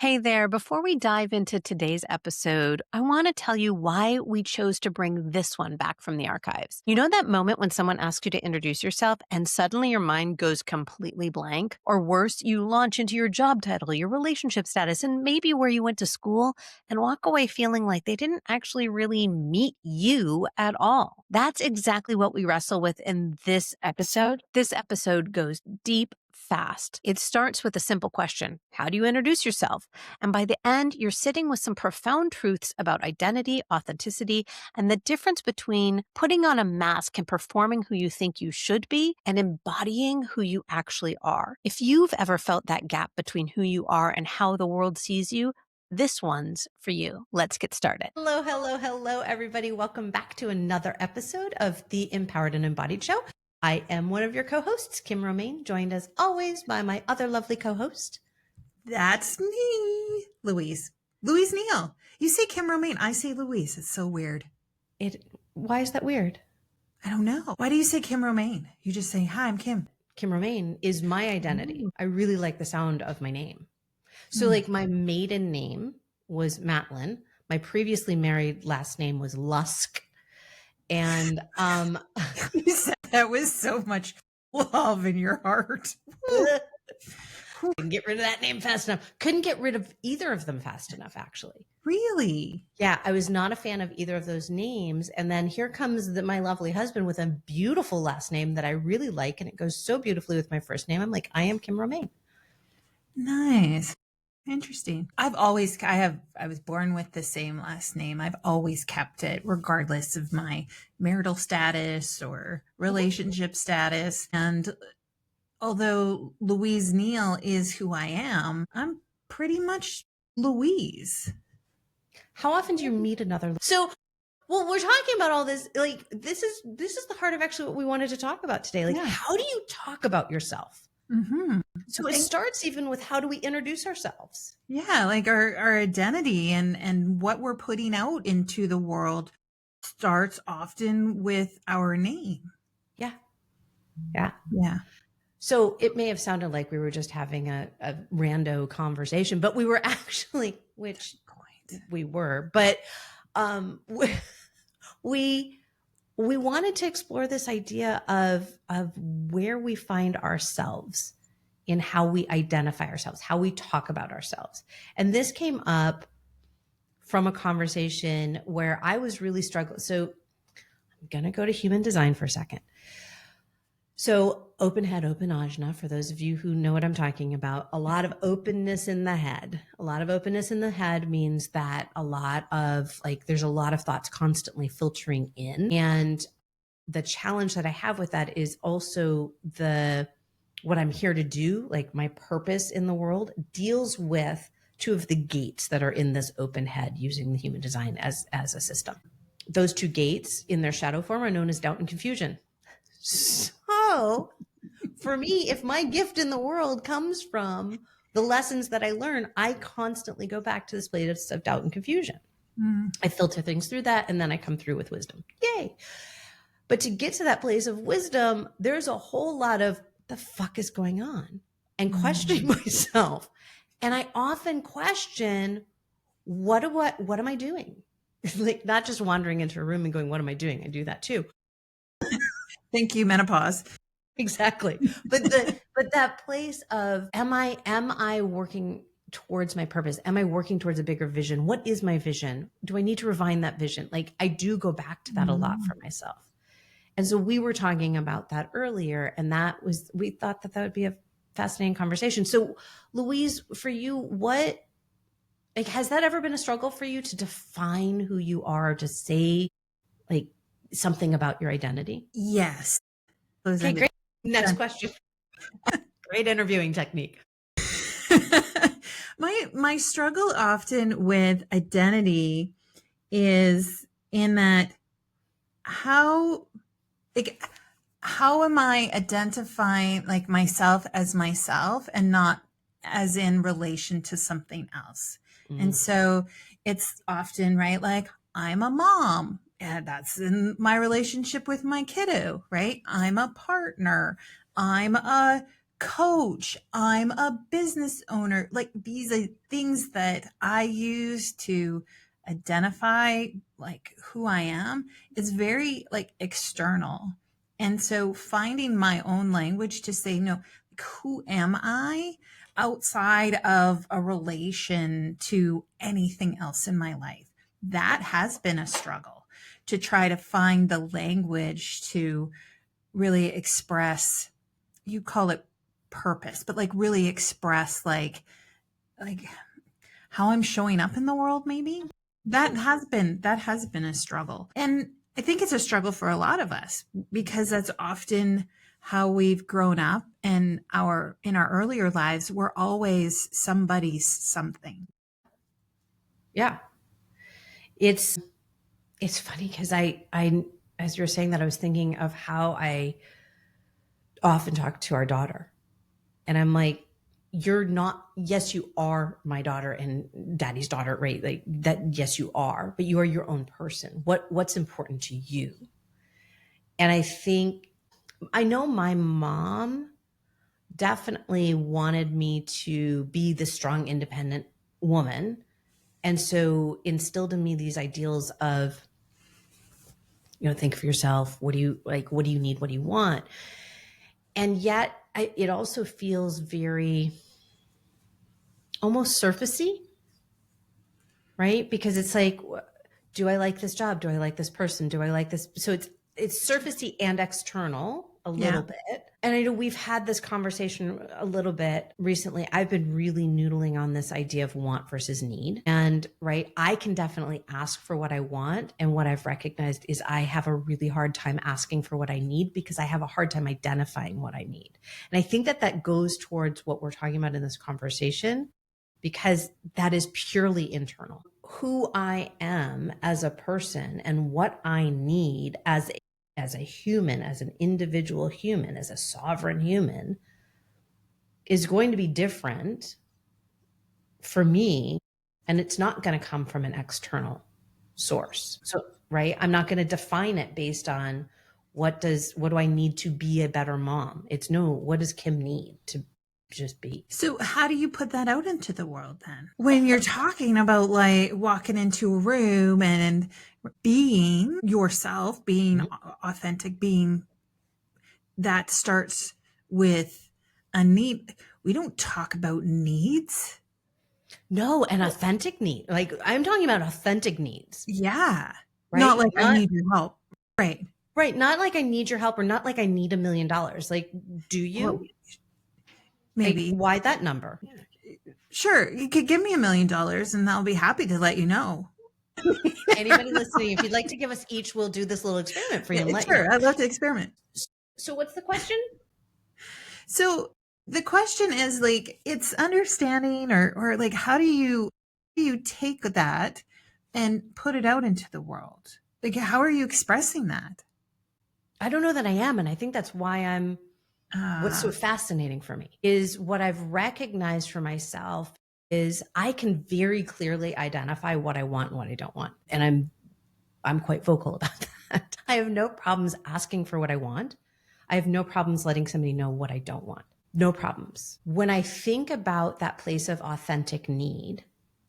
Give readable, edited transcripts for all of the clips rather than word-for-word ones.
Hey there, before we dive into today's episode, I want to tell you why we chose to bring this one back from the archives. You know that moment when someone asks you to introduce yourself and suddenly your mind goes completely blank? Or worse, you launch into your job title, your relationship status, and maybe where you went to school and walk away feeling like they didn't actually really meet you at all. That's exactly what we wrestle with in this episode. This episode goes deep, fast. It starts with a simple question: how do you introduce yourself? And by the end, you're sitting with some profound truths about identity, authenticity, and the difference between putting on a mask and performing who you think you should be and embodying who you actually are. If you've ever felt that gap between who you are and how the world sees you, this one's for you. Let's get started. Hello, hello, hello, everybody. Welcome back to another episode of the Empowered and Embodied Show. I am one of your co-hosts, Kim Romain, joined as always by my other lovely co-host. That's me, Louise. Louise Neil. You say Kim Romain. I say Louise. It's so weird. Why is that weird? I don't know. Why do you say Kim Romain? You just say, hi, I'm Kim. Kim Romain is my identity. I really like the sound of my name. So like my maiden name was Matlin. My previously married last name was Lusk. And you said that with so much love in your heart. Couldn't get rid of that name fast enough. Couldn't get rid of either of them fast enough, actually. Really? Yeah, I was not a fan of either of those names. And then here comes my lovely husband with a beautiful last name that I really like. And it goes so beautifully with my first name. I'm like, I am Kim Romain. Nice. Interesting. I was born with the same last name. I've always kept it regardless of my marital status or relationship status. And although Louise Neil is who I am, I'm pretty much Louise. How often do you meet another? So, well, we're talking about all this. Like, this is the heart of actually what we wanted to talk about today. Like, how do you talk about yourself? Mm-hmm. So it starts even with how do we introduce ourselves? Yeah, like our identity and what we're putting out into the world starts often with our name. Yeah. So it may have sounded like we were just having a rando conversation, but we were actually, which we were, but we wanted to explore this idea of where we find ourselves in how we identify ourselves, how we talk about ourselves. And this came up from a conversation where I was really struggling. So I'm going to go to human design for a second. So open head, open ajna, for those of you who know what I'm talking about, a lot of openness in the head. A lot of openness in the head means that there's a lot of thoughts constantly filtering in. And the challenge that I have with that is also what I'm here to do, like my purpose in the world, deals with two of the gates that are in this open head using the human design as a system. Those two gates in their shadow form are known as doubt and confusion. So for me, if my gift in the world comes from the lessons that I learn, I constantly go back to this place of doubt and confusion. I filter things through that, and then I come through with wisdom. Yay. But to get to that place of wisdom, there's a whole lot of the fuck is going on and questioning myself. And I often question, what am I doing? Like, not just wandering into a room and going, what am I doing? I do that too. Thank you, menopause. Exactly. But that place of, am I working towards my purpose? Am I working towards a bigger vision? What is my vision? Do I need to refine that vision? Like, I do go back to that a lot for myself. And so we were talking about that earlier, and we thought that would be a fascinating conversation. So Louise, for you, has that ever been a struggle for you to define who you are, to say like something about your identity? Yes. Okay, great. Next question. Great interviewing technique. My struggle often with identity is in that how am I identifying like myself as myself and not as in relation to something else? And so it's often, right, like I'm a mom. And that's in my relationship with my kiddo, right? I'm a partner. I'm a coach, I'm a business owner. Like these are things that I use to identify like who I am. Is very like external. And so finding my own language to say, no, like, who am I outside of a relation to anything else in my life? That has been a struggle to try to find the language to really express, you call it purpose, but like really express like how I'm showing up in the world maybe. That has been a struggle. And I think it's a struggle for a lot of us because that's often how we've grown up, and in our earlier lives we're always somebody's something. Yeah. It's funny because I as you were saying that, I was thinking of how I often talk to our daughter, and I'm like, you're not, yes, you are my daughter and daddy's daughter, right? Like that, yes, you are, but you are your own person. What's important to you? And I think, I know my mom definitely wanted me to be the strong, independent woman. And so instilled in me these ideals of, think for yourself. What do you like? What do you need? What do you want? And yet it also feels very almost surfacey, right? Because it's like, do I like this job? Do I like this person? Do I like this? So it's surfacey and external a little bit. And I know we've had this conversation a little bit recently. I've been really noodling on this idea of want versus need. And right, I can definitely ask for what I want. And what I've recognized is I have a really hard time asking for what I need because I have a hard time identifying what I need. And I think that goes towards what we're talking about in this conversation, because that is purely internal. Who I am as a person and what I need as a human, as an individual human, as a sovereign human, is going to be different for me. And it's not going to come from an external source. So, right, I'm not going to define it based on what do I need to be a better mom? It's no, what does Kim need to just be? So how do you put that out into the world then? When you're talking about like walking into a room and being yourself, being authentic, being that starts with a need. We don't talk about needs. No, an authentic need. Like I'm talking about authentic needs. Yeah. Right? Not like I need your help. Right. Right. Not like I need your help, or not like I need $1 million. Like, do you? Well, maybe. Like, why that number? Sure. You could give me $1 million and I'll be happy to let you know. Anybody listening, if you'd like to give us each, we'll do this little experiment for you and let you know. I'd love to experiment. So what's the question? So the question is like, it's understanding or like, how do you take that and put it out into the world? Like, how are you expressing that? I don't know that I am. And I think that's why what's so fascinating for me is what I've recognized for myself is I can very clearly identify what I want and what I don't want. And I'm quite vocal about that. I have no problems asking for what I want. I have no problems letting somebody know what I don't want. No problems. When I think about that place of authentic need,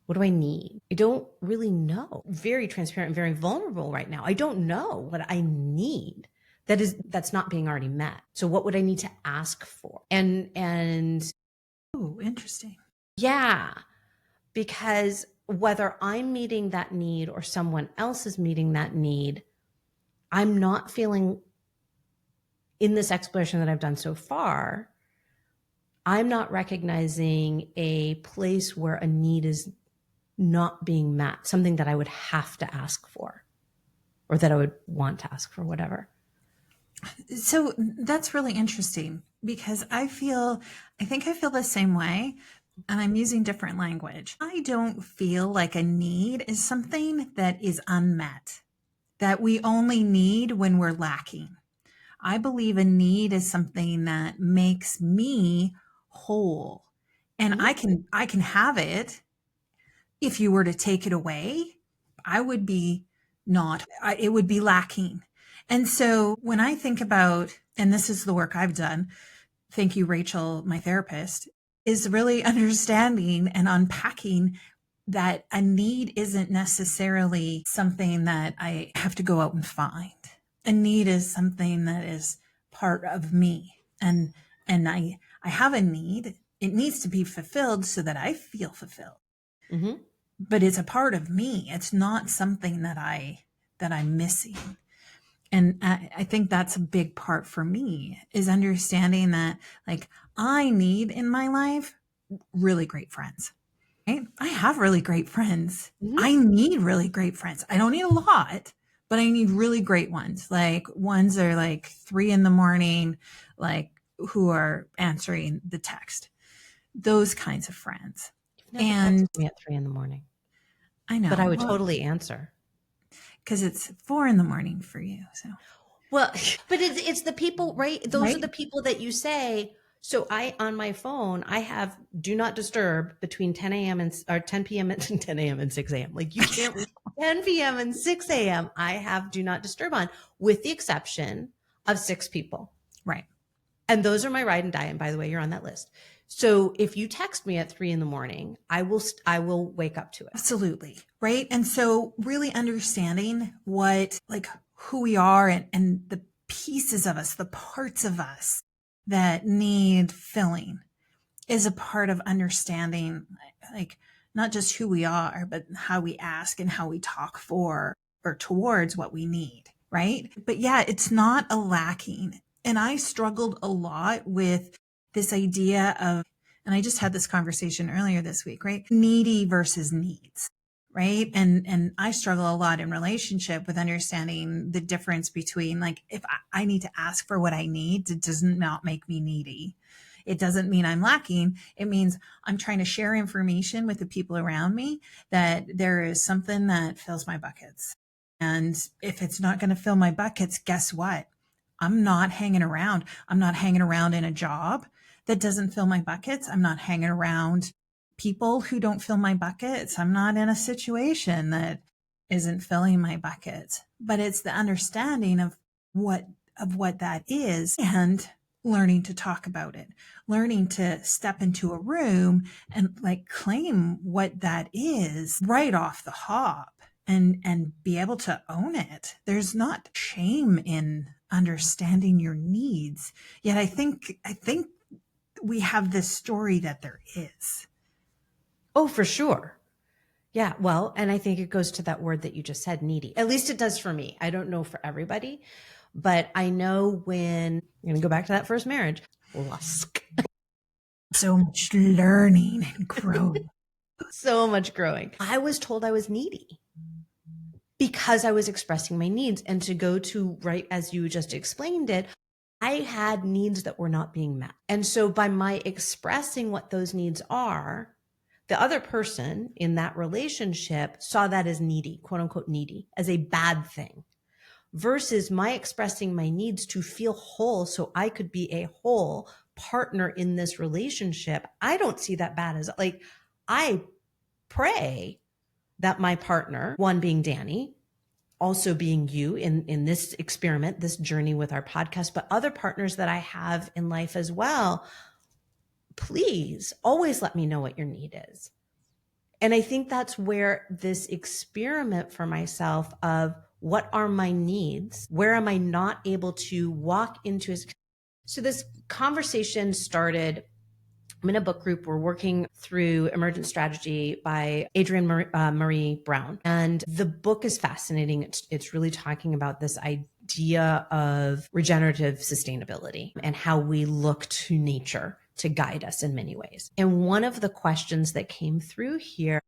what do I need? I don't really know. Very transparent, very vulnerable right now. I don't know what I need that's not being already met. So what would I need to ask for? And oh, interesting. Yeah, because whether I'm meeting that need or someone else is meeting that need, I'm not feeling, in this exploration that I've done so far, I'm not recognizing a place where a need is not being met, something that I would have to ask for or that I would want to ask for, whatever. So that's really interesting because I think I feel the same way, and I'm using different language. I don't feel like a need is something that is unmet, that we only need when we're lacking. I believe a need is something that makes me whole, and I can have it. If you were to take it away, I would be it would be lacking. And so when I think about, and this is the work I've done, thank you, Rachel, my therapist, is really understanding and unpacking that a need isn't necessarily something that I have to go out and find. A need is something that is part of me. And I have a need. It needs to be fulfilled so that I feel fulfilled. Mm-hmm. But it's a part of me. It's not something that I'm missing. And I think that's a big part for me, is understanding that, like, I need in my life really great friends. Right? I have really great friends. Mm-hmm. I need really great friends. I don't need a lot, but I need really great ones. Like, ones are like 3 a.m, like, who are answering the text. Those kinds of friends. You've never And texted me at 3 a.m. I know, but I would totally answer. because it's 4 a.m. for you. So, well, but it's the people, right? Those right? are the people that you say. So on my phone, I have do not disturb between 10 a.m. and or 10 p.m. and 10 a.m. and 6 a.m. Like, you can't reach 10 p.m. and 6 a.m. I have do not disturb on, with the exception of 6 people. Right. And those are my ride and die. And by the way, you're on that list. So if you text me at 3 a.m, I will wake up to it. Absolutely. Right. And so really understanding what, like, who we are, and the pieces of us, the parts of us that need filling, is a part of understanding, like, not just who we are, but how we ask and how we talk for or towards what we need. Right. But yeah, it's not a lacking. And I struggled a lot with this idea of, and I just had this conversation earlier this week, right? Needy versus needs. Right. And I struggle a lot in relationship with understanding the difference between, like, if I need to ask for what I need, it does not make me needy. It doesn't mean I'm lacking. It means I'm trying to share information with the people around me that there is something that fills my buckets. And if it's not going to fill my buckets, guess what? I'm not hanging around. I'm not hanging around in a job that doesn't fill my buckets. I'm not hanging around people who don't fill my buckets. I'm not in a situation that isn't filling my buckets. But it's the understanding of what that is, and learning to talk about it, learning to step into a room and, like, claim what that is right off the hop, and be able to own it. There's not shame in understanding your needs. Yet I think we have this story that there is. Oh, for sure. Yeah. Well, and I think it goes to that word that you just said, needy. At least it does for me. I don't know for everybody, but I know when I'm going to go back to that first marriage, lusk. So much learning and growing. So much growing. I was told I was needy because I was expressing my needs. And to go to, right, as you just explained it, I had needs that were not being met. And so by my expressing what those needs are, the other person in that relationship saw that as needy, quote unquote needy, as a bad thing, versus my expressing my needs to feel whole so I could be a whole partner in this relationship. I don't see that bad as, like, I pray that my partner, one being Danny, also being you in this experiment, this journey with our podcast, but other partners that I have in life as well, please always let me know what your need is. And I think that's where this experiment for myself of what are my needs? Where am I not able to walk into? So this conversation started. I'm in a book group. We're working through Emergent Strategy by Adrienne Marie Brown. And the book is fascinating. It's really talking about this idea of regenerative sustainability and how we look to nature to guide us in many ways. And one of the questions that came through here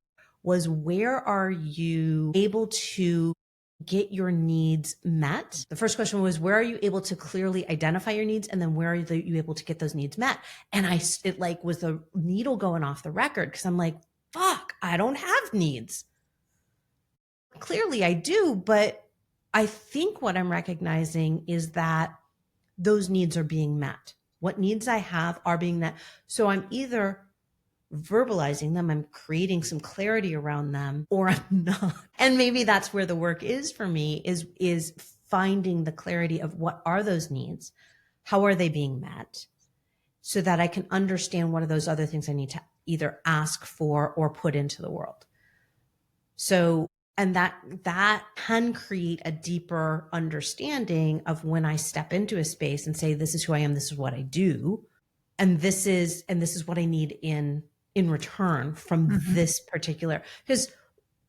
was, where are you able to get your needs met? The first question was, where are you able to clearly identify your needs? And then where are you able to get those needs met? And it like was the needle going off the record, because I'm like, fuck, I don't have needs. Clearly I do, but I think what I'm recognizing is that those needs are being met. What needs I have are being met. So I'm either verbalizing them, I'm creating some clarity around them, or I'm not. And maybe that's where the work is for me, is finding the clarity of what are those needs? How are they being met? so that I can understand what are those other things I need to either ask for or put into the world. So, and that can create a deeper understanding of when I step into a space and say, this is who I am, this is what I do, and this is what I need in return from this particular, because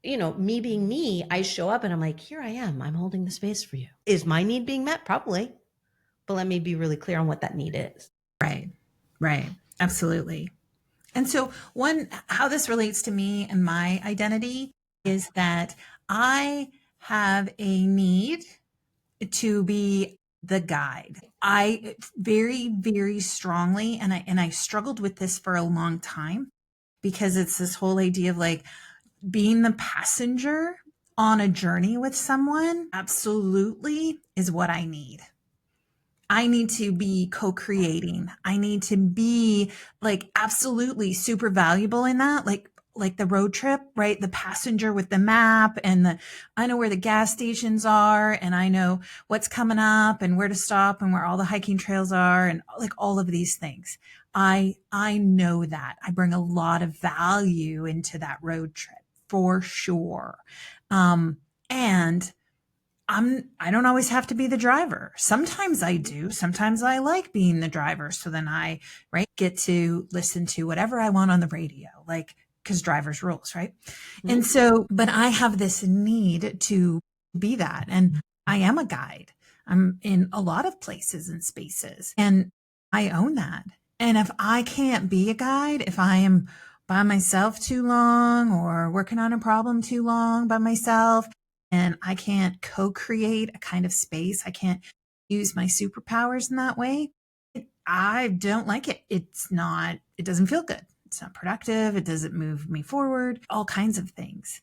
me being me, I show up and I'm like, here I am, I'm holding the space for you. Is my need being met? Probably. But let me be really clear on what that need is. Right. Absolutely. And so how this relates to me and my identity is that I have a need to be the guide. I very, very strongly, and I struggled with this for a long time, because it's this whole idea of like being the passenger on a journey with someone absolutely is what I need. I need to be co-creating. I need to be like absolutely super valuable in that. Like the road trip, right? The passenger with the map and I know where the gas stations are, and I know what's coming up and where to stop and where all the hiking trails are, and like all of these things. I know that I bring a lot of value into that road trip for sure. And I don't always have to be the driver. Sometimes I do. Sometimes I like being the driver. So then I, right, get to listen to whatever I want on the radio, like, because drivers rules, right? Mm-hmm. And so, but I have this need to be that. And I am a guide. I'm in a lot of places and spaces, and I own that. And if I can't be a guide, if I am by myself too long or working on a problem too long by myself, and I can't co-create a kind of space, I can't use my superpowers in that way, I don't like it. It doesn't feel good. It's not productive. It doesn't move me forward, all kinds of things.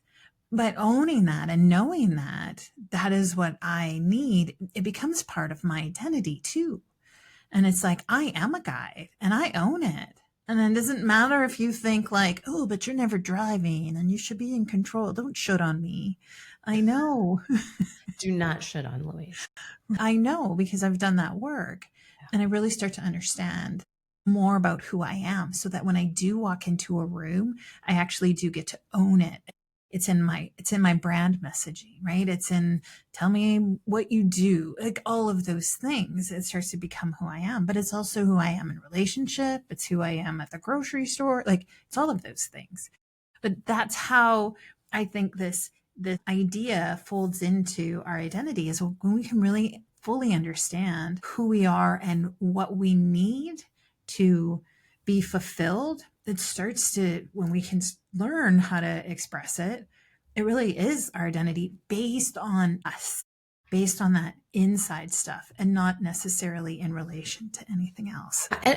But owning that and knowing that that is what I need, it becomes part of my identity too. And it's like, I am a guide and I own it. And then it doesn't matter if you think like, oh, but you're never driving and you should be in control. Don't shit on me. I know. Do not shit on Louise. I know, because I've done that work. Yeah. And I really start to understand more about who I am, so that when I do walk into a room, I actually do get to own it. It's in my brand messaging, right? It's in tell me what you do, like all of those things. It starts to become who I am, but it's also who I am in relationship. It's who I am at the grocery store. Like it's all of those things. But that's how I think this idea folds into our identity, is when we can really fully understand who we are and what we need to be fulfilled. It starts to, when we can learn how to express it, it really is our identity based on us, based on that inside stuff, and not necessarily in relation to anything else. And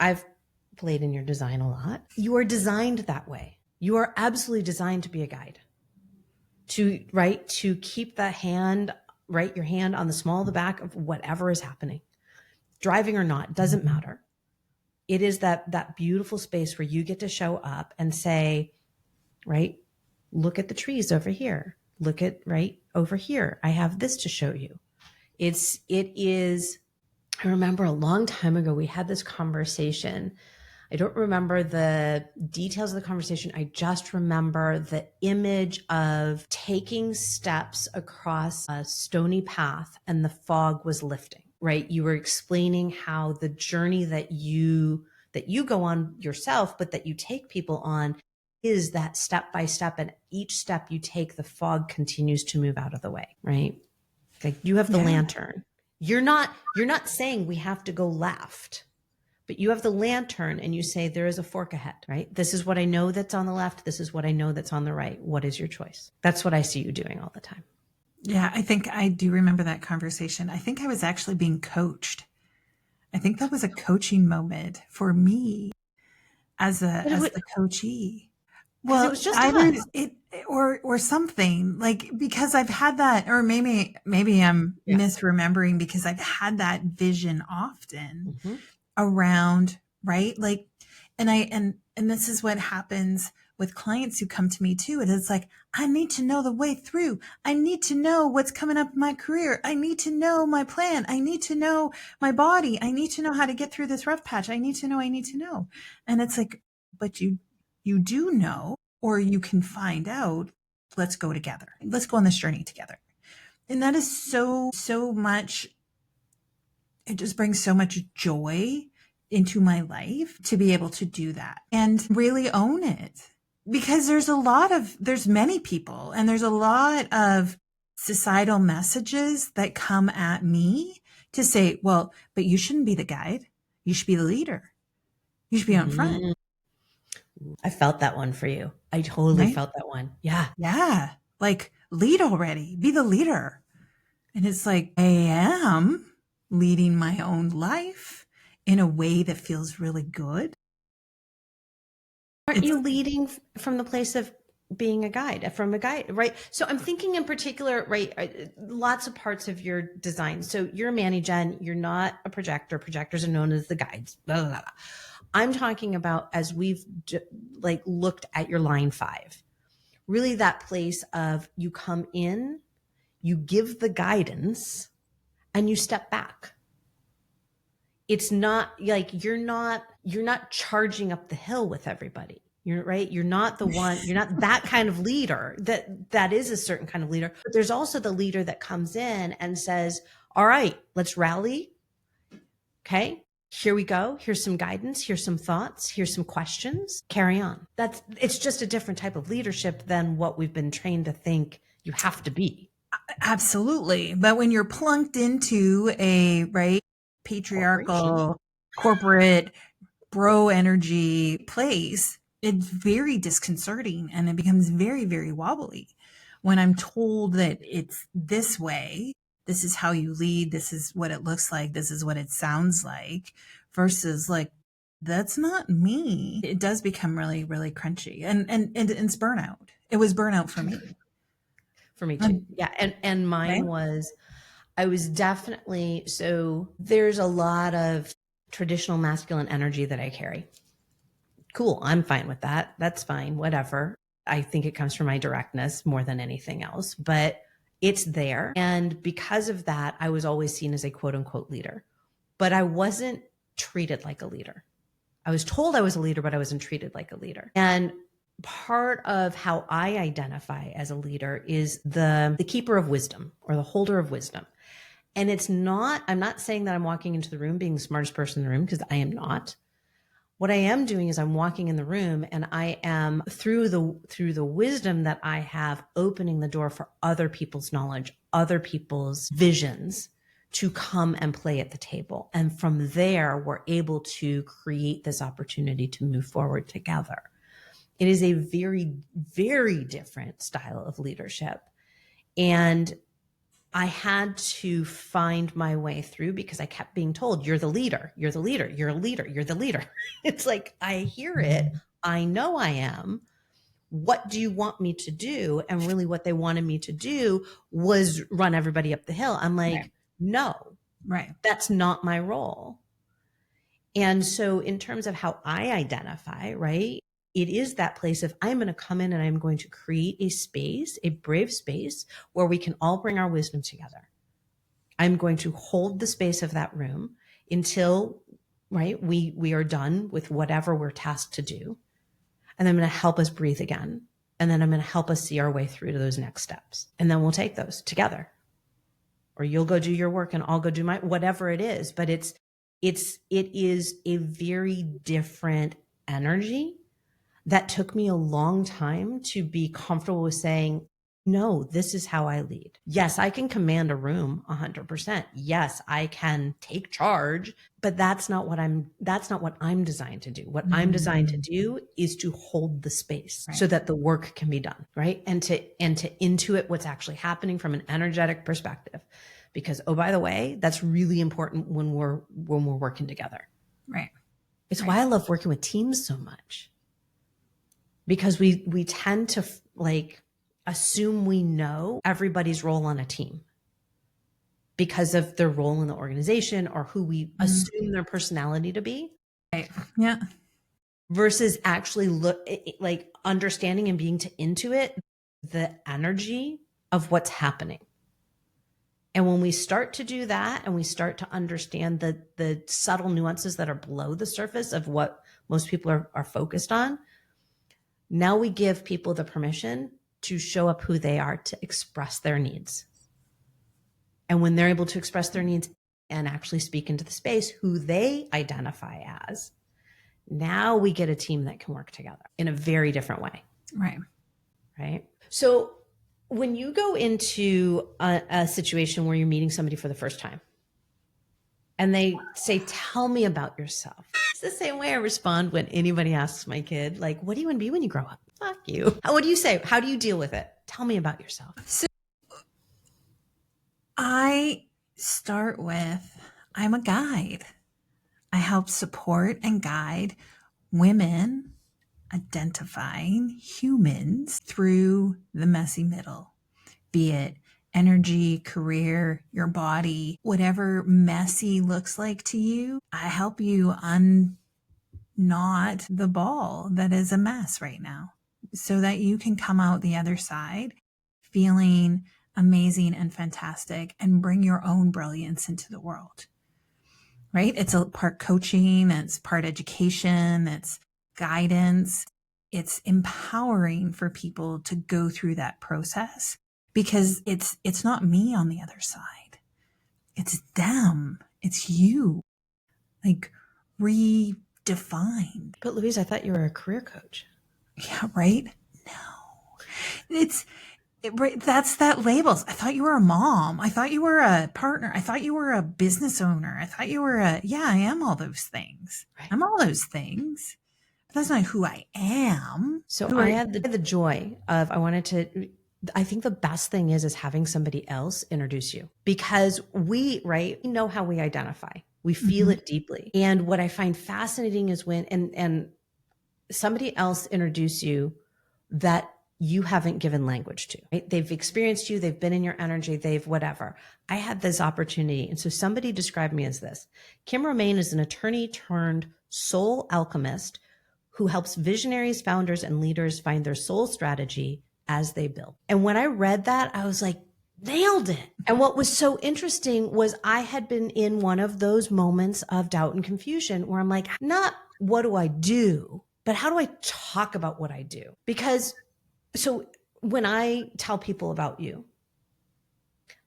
I've played in your design a lot. You are designed that way. You are absolutely designed to be a guide. To keep the hand, your hand on the small of the back of whatever is happening, driving or not, doesn't matter. It is that beautiful space where you get to show up and say, look at the trees over here. Look at over here. I have this to show you. It is, I remember a long time ago, we had this conversation. I don't remember the details of the conversation. I just remember the image of taking steps across a stony path and the fog was lifting, right? You were explaining how the journey that you go on yourself, but that you take people on, is that step by step. And each step you take, the fog continues to move out of the way, right? Like you have the lantern. You're not saying we have to go left. But you have the lantern and you say, there is a fork ahead, right? This is what I know that's on the left. This is what I know that's on the right. What is your choice? That's what I see you doing all the time. Yeah, I think I do remember that conversation. I think I was actually being coached. I think that was a coaching moment for me as the coachee. Well, it was just either or something, like, because I've had that, or maybe I'm misremembering, because I've had that vision often around, right? Like, and this is what happens with clients who come to me too. And it's like, I need to know the way through. I need to know what's coming up in my career. I need to know my plan. I need to know my body. I need to know how to get through this rough patch. I need to know. And it's like, but you do know, or you can find out. Let's go together. Let's go on this journey together. And that is so much. It just brings so much joy into my life to be able to do that and really own it. Because there's many people, and there's a lot of societal messages that come at me to say, well, but you shouldn't be the guide. You should be the leader. You should be out front. I felt that one for you. I totally Right? felt that one. Yeah. Yeah. Like, lead already. Be the leader. And it's like, I am leading my own life in a way that feels really good. Aren't you leading from the place of being a guide, right? So I'm thinking in particular, right, lots of parts of your design. So you're a Mani-Gen, you're not a projector. Projectors are known as the guides. Blah, blah, blah. I'm talking about, as we've like looked at your line 5, really that place of you come in, you give the guidance, and you step back. It's not like you're not charging up the hill with everybody. You're right. You're not the one, you're not that kind of leader. That is a certain kind of leader. But there's also the leader that comes in and says, all right, let's rally. Okay. Here we go. Here's some guidance. Here's some thoughts. Here's some questions. Carry on. It's just a different type of leadership than what we've been trained to think you have to be. Absolutely. But when you're plunked into a patriarchal corporate bro energy place, it's very disconcerting, and it becomes very, very wobbly when I'm told that it's this way. This is how you lead. This is what it looks like. This is what it sounds like, versus like, that's not me. It does become really, really crunchy, and it's burnout. It was burnout for me. For me too. Yeah. And mine was, I was definitely, so there's a lot of traditional masculine energy that I carry. Cool. I'm fine with that. That's fine. Whatever. I think it comes from my directness more than anything else, but it's there. And because of that, I was always seen as a quote unquote leader, but I wasn't treated like a leader. I was told I was a leader, but I wasn't treated like a leader. And part of how I identify as a leader is the keeper of wisdom, or the holder of wisdom. And I'm not saying that I'm walking into the room being the smartest person in the room, because I am not. What I am doing is I'm walking in the room, and I am through the wisdom that I have, opening the door for other people's knowledge, other people's visions to come and play at the table. And from there, we're able to create this opportunity to move forward together. It is a very, very different style of leadership. And I had to find my way through, because I kept being told, you're the leader, you're the leader, you're a leader, you're the leader. It's like, I hear it. I know I am. What do you want me to do? And really what they wanted me to do was run everybody up the hill. I'm like, no, that's not my role. And so in terms of how I identify, right, it is that place of, I'm going to come in and I'm going to create a space, a brave space, where we can all bring our wisdom together. I'm going to hold the space of that room until, right, we are done with whatever we're tasked to do. And I'm going to help us breathe again. And then I'm going to help us see our way through to those next steps. And then we'll take those together. Or you'll go do your work and I'll go do my, whatever it is. But it is a very different energy that took me a long time to be comfortable with saying, no, this is how I lead. Yes, I can command a room 100%. Yes, I can take charge, but that's not what I'm designed to do. What I'm designed to do is to hold the space so that the work can be done, right? And to intuit what's actually happening from an energetic perspective. Because, oh, by the way, that's really important when we're working together. Right. It's why I love working with teams so much. Because we tend to like assume we know everybody's role on a team because of their role in the organization or who we assume their personality to be. Right. Yeah. versus actually like understanding and being into it, the energy of what's happening. And when we start to do that and we start to understand the subtle nuances that are below the surface of what most people are focused on, now we give people the permission to show up who they are, to express their needs. And when they're able to express their needs and actually speak into the space who they identify as, now we get a team that can work together in a very different way. Right. Right. So when you go into a situation where you're meeting somebody for the first time and they say, tell me about yourself. It's the same way I respond when anybody asks my kid, like, what do you want to be when you grow up? Fuck you. What do you say? How do you deal with it? Tell me about yourself. So I start with, I'm a guide. I help support and guide women identifying humans through the messy middle, be it energy, career, your body, whatever messy looks like to you. I help you unknot the ball that is a mess right now so that you can come out the other side feeling amazing and fantastic and bring your own brilliance into the world. Right? It's a part coaching, it's part education, it's guidance. It's empowering for people to go through that process because it's not me on the other side. It's them. It's you. Like redefined. But Louise, I thought you were a career coach. Yeah, right? No. That's that labels. I thought you were a mom. I thought you were a partner. I thought you were a business owner. I thought you were I am all those things. Right. I'm all those things. But that's not who I am. So I had the joy of, I think the best thing is having somebody else introduce you, because we know how we identify. We feel it deeply. And what I find fascinating is when, and somebody else introduce you that you haven't given language to, right? They've experienced you, they've been in your energy, they've whatever. I had this opportunity. And so somebody described me as this. Kim Romain is an attorney turned soul alchemist who helps visionaries, founders, and leaders find their soul strategy as they build. And when I read that, I was like, nailed it. And what was so interesting was I had been in one of those moments of doubt and confusion where I'm like, not what do I do, but how do I talk about what I do? Because so when I tell people about you,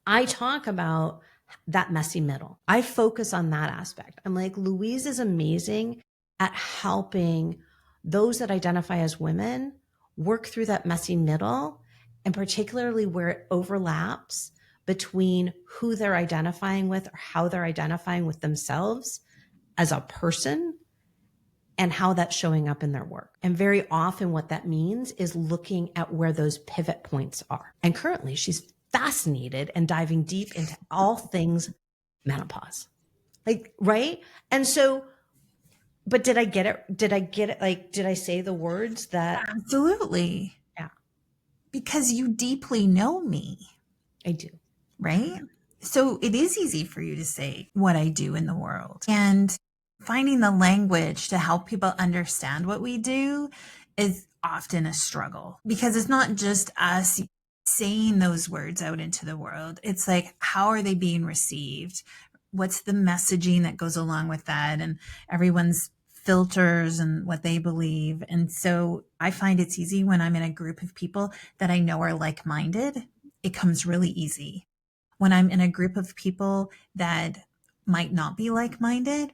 I talk about that messy middle. I focus on that aspect. I'm like, Louise is amazing at helping those that identify as women work through that messy middle, and particularly where it overlaps between who they're identifying with or how they're identifying with themselves as a person and how that's showing up in their work. And very often what that means is looking at where those pivot points are. And currently she's fascinated and diving deep into all things menopause. Like, right? And so, but did I get it? Did I say the words that? Absolutely. Yeah. Because you deeply know me. I do. Right? So it is easy for you to say what I do in the world. And finding the language to help people understand what we do is often a struggle, because it's not just us saying those words out into the world. It's like, how are they being received? What's the messaging that goes along with that? And everyone's filters and what they believe. And so I find it's easy when I'm in a group of people that I know are like-minded. It comes really easy. When I'm in a group of people that might not be like-minded,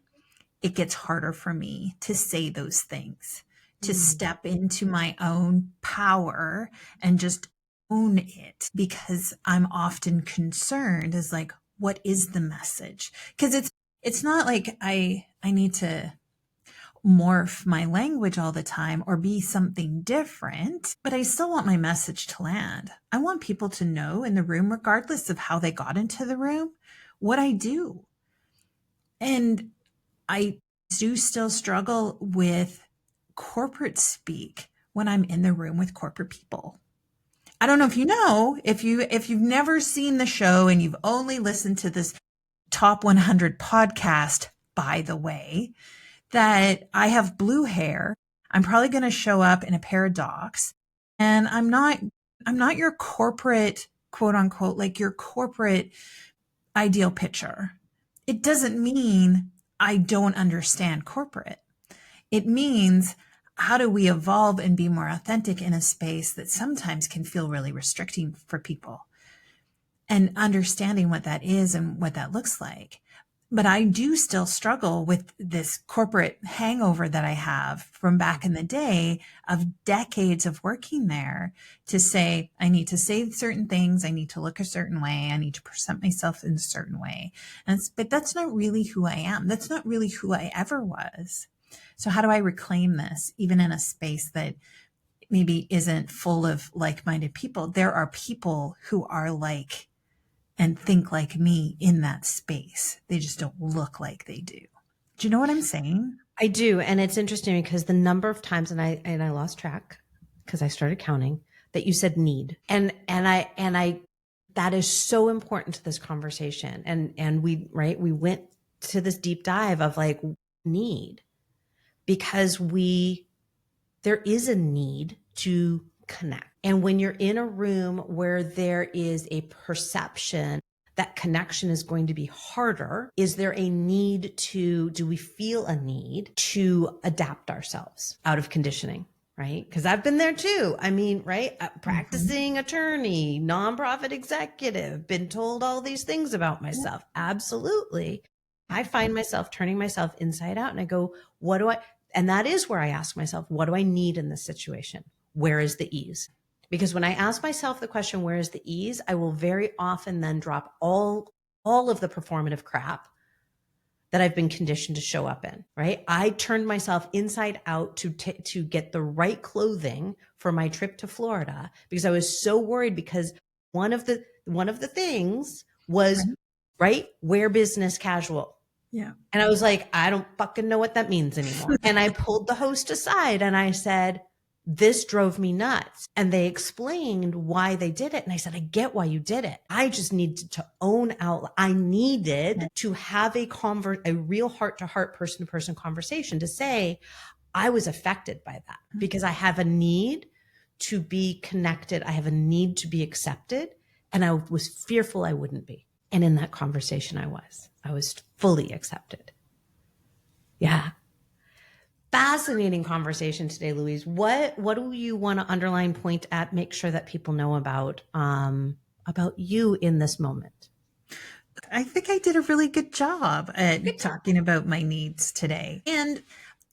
it gets harder for me to say those things, to step into my own power and just own it, because I'm often concerned as like, what is the message? Because it's not like I need to morph my language all the time or be something different, but I still want my message to land. I want people to know in the room, regardless of how they got into the room, what I do. And I do still struggle with corporate speak when I'm in the room with corporate people. I don't know if you know, if you've never seen the show and you've only listened to this top 100 podcast, by the way, that I have blue hair. I'm probably going to show up in a pair of docs, and I'm not your corporate, quote unquote, like your corporate ideal picture. It doesn't mean I don't understand corporate. It means, how do we evolve and be more authentic in a space that sometimes can feel really restricting for people, and understanding what that is and what that looks like. But I do still struggle with this corporate hangover that I have from back in the day of decades of working there, to say, I need to say certain things. I need to look a certain way. I need to present myself in a certain way. But that's not really who I am. That's not really who I ever was. So how do I reclaim this, even in a space that maybe isn't full of like-minded people? There are people who are like and think like me in that space. They just don't look like they do. Do you know what I'm saying? I do. And it's interesting because the number of times, and I lost track because I started counting, that you said need. And I, that is so important to this conversation. And we went to this deep dive of like need, because there is a need to connect. And when you're in a room where there is a perception that connection is going to be harder, is there a need do we feel a need to adapt ourselves out of conditioning, right? Because I've been there too. I mean, right? Practicing attorney, nonprofit executive, been told all these things about myself. Absolutely. I find myself turning myself inside out, and I go, and that is where I ask myself, what do I need in this situation? Where is the ease? Because when I ask myself the question, where is the ease? I will very often then drop all of the performative crap that I've been conditioned to show up in, right? I turned myself inside out to get the right clothing for my trip to Florida, because I was so worried, because one of the things was, right, wear business casual. Yeah. And I was like, I don't fucking know what that means anymore. And I pulled the host aside and I said, this drove me nuts. And they explained why they did it. And I said, I get why you did it. I just needed to own out. I needed to have a real heart-to-heart, person-to-person conversation to say, I was affected by that, because I have a need to be connected. I have a need to be accepted. And I was fearful I wouldn't be. And in that conversation, I was fully accepted. Yeah. Fascinating conversation today, Louise. What do you want to underline, point at, make sure that people know about you in this moment? I think I did a really good job at talking about my needs today. And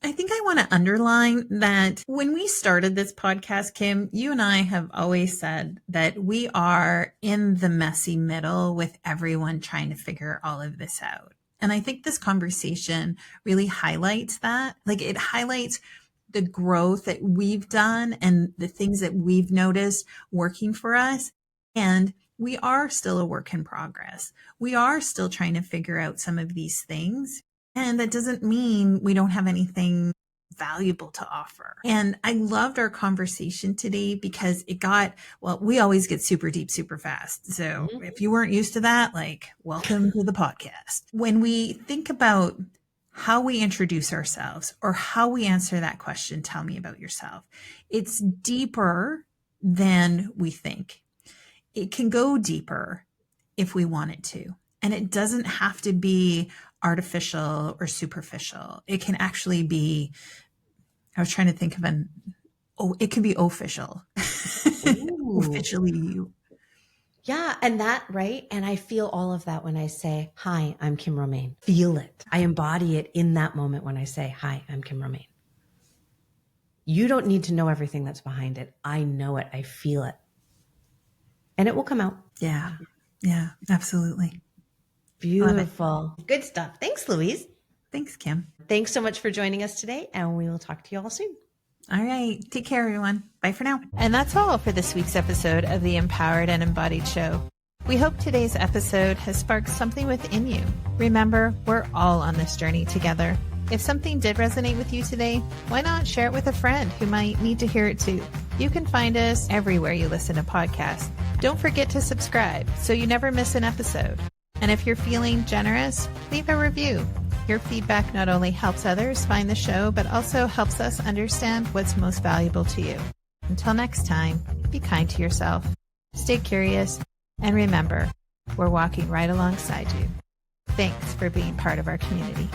I think I want to underline that when we started this podcast, Kim, you and I have always said that we are in the messy middle with everyone trying to figure all of this out. And I think this conversation really highlights that. Like, it highlights the growth that we've done and the things that we've noticed working for us. And we are still a work in progress. We are still trying to figure out some of these things. And that doesn't mean we don't have anything valuable to offer. And I loved our conversation today because we always get super deep, super fast. So if you weren't used to that, like, welcome to the podcast. When we think about how we introduce ourselves or how we answer that question, tell me about yourself, it's deeper than we think. It can go deeper if we want it to. And it doesn't have to be artificial or superficial. It can actually be, I was trying to think of it can be official. Officially you. Yeah. And that, right? And I feel all of that when I say, hi, I'm Kim Romain. Feel it. I embody it in that moment when I say, hi, I'm Kim Romain. You don't need to know everything that's behind it. I know it. I feel it. And it will come out. Yeah. Yeah, absolutely. Beautiful. Good stuff. Thanks, Louise. Thanks, Kim. Thanks so much for joining us today, and we will talk to you all soon. All right. Take care, everyone. Bye for now. And that's all for this week's episode of the Empowered and Embodied Show. We hope today's episode has sparked something within you. Remember, we're all on this journey together. If something did resonate with you today, why not share it with a friend who might need to hear it too? You can find us everywhere you listen to podcasts. Don't forget to subscribe so you never miss an episode. And if you're feeling generous, leave a review. Your feedback not only helps others find the show, but also helps us understand what's most valuable to you. Until next time, be kind to yourself, stay curious, and remember, we're walking right alongside you. Thanks for being part of our community.